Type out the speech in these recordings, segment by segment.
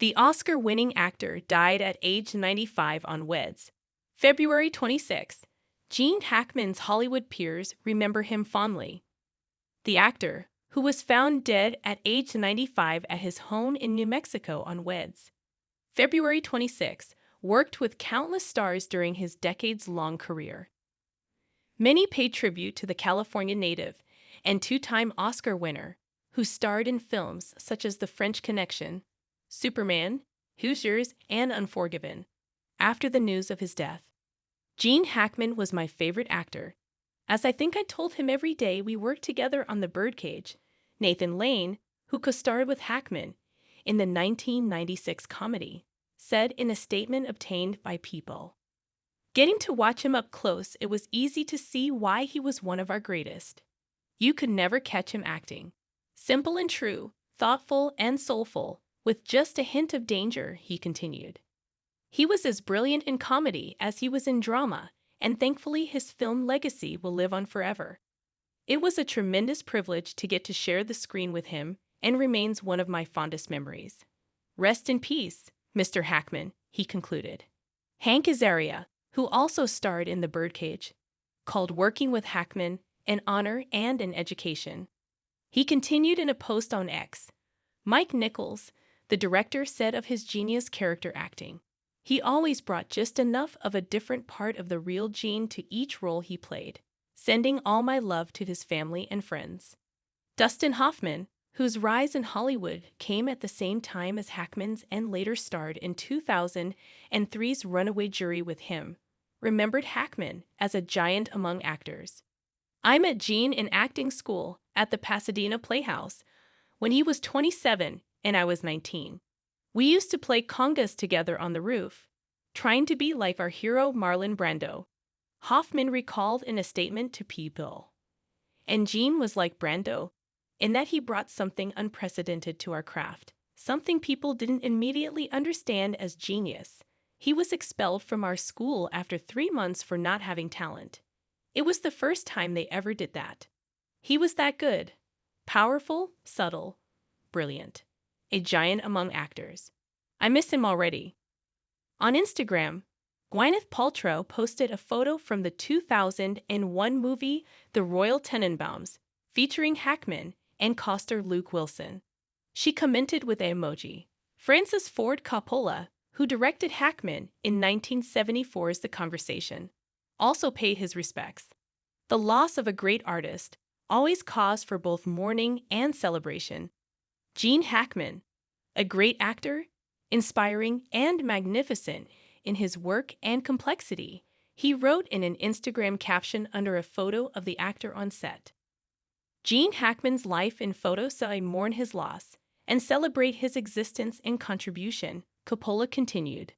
The Oscar-winning actor died at age 95 on Weds. February 26. Gene Hackman's Hollywood peers remember him fondly. The actor, who was found dead at age 95 at his home in New Mexico on Weds. February 26, worked with countless stars during his decades-long career. Many pay tribute to the California native and two-time Oscar winner, who starred in films such as The French Connection, Superman, Hoosiers, and Unforgiven. After the news of his death, Gene Hackman was my favorite actor, as I think I told him every day we worked together on The Birdcage. Nathan Lane, who co-starred with Hackman in the 1996 comedy, said in a statement obtained by People. Getting to watch him up close, it was easy to see why he was one of our greatest. You could never catch him acting. Simple and true, thoughtful and soulful, with just a hint of danger, he continued. He was as brilliant in comedy as he was in drama, and thankfully his film legacy will live on forever. It was a tremendous privilege to get to share the screen with him, and remains one of my fondest memories. Rest in peace, Mr. Hackman, he concluded. Hank Azaria, who also starred in The Birdcage, called working with Hackman an honor and an education. He continued in a post on X. Mike Nichols, the director, said of his genius character acting, "He always brought just enough of a different part of the real Gene to each role he played, sending all my love to his family and friends." Dustin Hoffman, whose rise in Hollywood came at the same time as Hackman's and later starred in 2003's Runaway Jury with him, remembered Hackman as a giant among actors. "I met Gene in acting school at the Pasadena Playhouse when he was 27 and I was 19. We used to play congas together on the roof, trying to be like our hero Marlon Brando," Hoffman recalled in a statement to People. And Gene was like Brando, in that he brought something unprecedented to our craft, something people didn't immediately understand as genius. He was expelled from our school after 3 months for not having talent. It was the first time they ever did that. He was that good. Powerful, subtle, brilliant. A giant among actors. I miss him already. On Instagram, Gwyneth Paltrow posted a photo from the 2001 movie The Royal Tenenbaums, featuring Hackman and co-star Luke Wilson. She commented with an emoji. Francis Ford Coppola, who directed Hackman in 1974's The Conversation, also paid his respects. The loss of a great artist always cause for both mourning and celebration. Gene Hackman, a great actor, inspiring and magnificent in his work and complexity, he wrote in an Instagram caption under a photo of the actor on set. Gene Hackman's life in photos, so I mourn his loss and celebrate his existence and contribution, Coppola continued.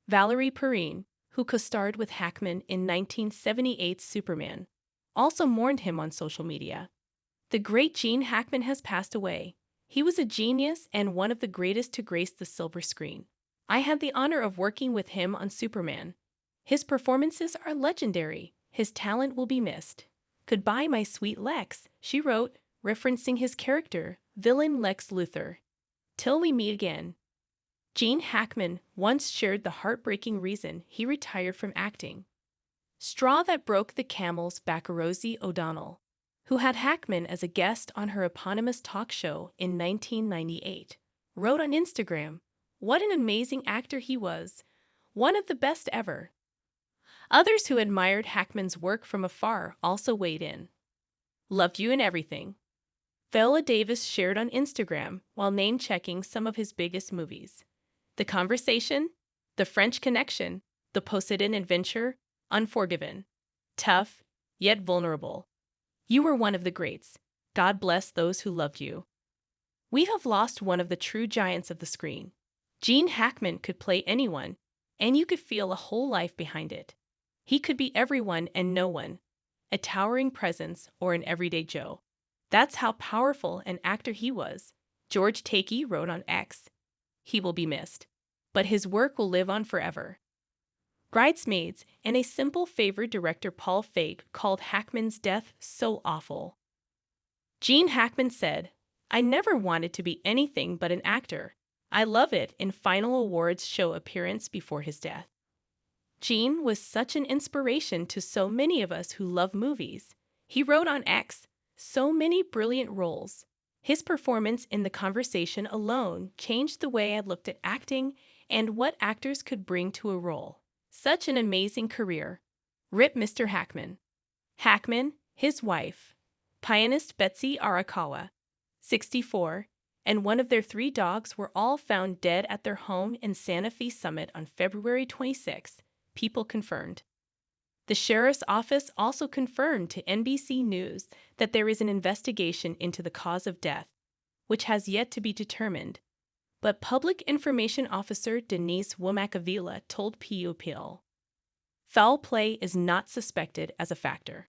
Valerie Perrine, who co-starred with Hackman in 1978's Superman, also mourned him on social media. The great Gene Hackman has passed away. He was a genius and one of the greatest to grace the silver screen. I had the honor of working with him on Superman. His performances are legendary. His talent will be missed. Goodbye, my sweet Lex, she wrote, referencing his character, villain Lex Luthor. Till we meet again. Gene Hackman once shared the heartbreaking reason he retired from acting. Straw that broke the camel's back. Rosie O'Donnell, who had Hackman as a guest on her eponymous talk show in 1998, wrote on Instagram, "What an amazing actor he was, one of the best ever." Others who admired Hackman's work from afar also weighed in. "Loved you in everything." Viola Davis shared on Instagram while name-checking some of his biggest movies. The Conversation, The French Connection, The Poseidon Adventure, Unforgiven. Tough, yet vulnerable. You were one of the greats. God bless those who loved you. We have lost one of the true giants of the screen. Gene Hackman could play anyone, and you could feel a whole life behind it. He could be everyone and no one, a towering presence or an everyday Joe. That's how powerful an actor he was, George Takei wrote on X. He will be missed, but his work will live on forever. Bridesmaids and A Simple Favor director Paul Feig called Hackman's death so awful. Gene Hackman said, "I never wanted to be anything but an actor. I Love It in final awards show appearance before his death. Gene was such an inspiration to so many of us who love movies. He wrote on X, "So many brilliant roles. His performance in The Conversation alone changed the way I looked at acting and what actors could bring to a role. Such an amazing career. Rip Mr. Hackman." Hackman, his wife, pianist Betsy Arakawa, 64, and one of their 3 dogs were all found dead at their home in Santa Fe Summit on February 26, people confirmed. The sheriff's office also confirmed to NBC News that there is an investigation into the cause of death, which has yet to be determined. But Public Information Officer Denise Womakavila told PUPL, "Foul play is not suspected as a factor."